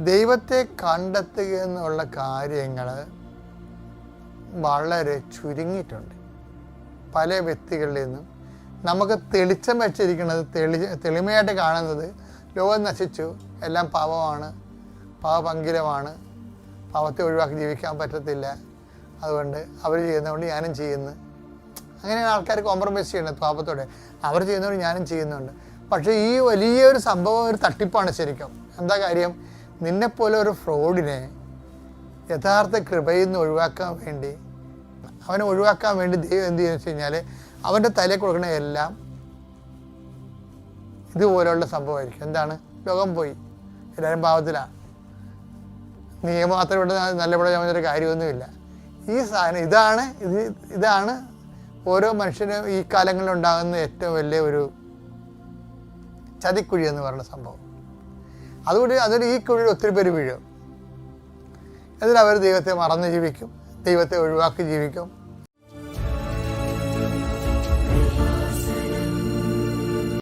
ദൈവത്തെ കണ്ടെത്തുക എന്നുള്ള കാര്യങ്ങൾ വളരെ ചുരുങ്ങിയിട്ടുണ്ട്. പല വ്യക്തികളിൽ നിന്നും നമുക്ക് തെളിച്ചം വെച്ചിരിക്കുന്നത്, തെളിമയായിട്ട് കാണുന്നത് ലോകം നശിച്ചു, എല്ലാം പാപമാണ്, പാപപങ്കിലമാണ്, പാപത്തെ ഒഴിവാക്കി ജീവിക്കാൻ പറ്റത്തില്ല, അതുകൊണ്ട് അവർ ചെയ്യുന്നതുകൊണ്ട് ഞാനും ചെയ്യുന്നു. അങ്ങനെയാണ് ആൾക്കാർ കോംപ്രമൈസ് ചെയ്യുന്നത് പാപത്തോടെ. അവർ ചെയ്യുന്നതുകൊണ്ട് ഞാനും ചെയ്യുന്നുണ്ട്. പക്ഷേ ഈ വലിയൊരു സംഭവം ഒരു തട്ടിപ്പാണ് ശരിക്കും. എന്താ കാര്യം? നിന്നെപ്പോലെ ഒരു ഫ്രോഡിനെ യഥാർത്ഥ കൃപയിൽ നിന്ന് ഒഴിവാക്കാൻ വേണ്ടി, അവനെ ഒഴിവാക്കാൻ വേണ്ടി ദൈവം എന്ത് ചെയ്യുന്നു വെച്ച് കഴിഞ്ഞാൽ അവൻ്റെ തലയിൽ കൊടുക്കണ എല്ലാം ഇതുപോലെയുള്ള സംഭവമായിരിക്കും. എന്താണ്? ലോകം പോയി, എല്ലാവരും പാവത്തിലാണ്, നിയമം മാത്രം ഇവിടെ നല്ല ഇവിടെ ഒരു കാര്യമൊന്നുമില്ല. ഈ സാധനം ഇതാണ് ഓരോ മനുഷ്യനും ഈ കാലങ്ങളിൽ ഉണ്ടാകുന്ന ഏറ്റവും വലിയ ഒരു ചതിക്കുഴി എന്ന് പറയുന്ന സംഭവം. അതുകൊണ്ട് അതിൽ ഈ കുഴിയിൽ ഒത്തിരി പേര് വീഴും. എന്നിട്ട് അവർ ദൈവത്തെ മറന്ന് ജീവിക്കും, ദൈവത്തെ ഒഴിവാക്കി ജീവിക്കും.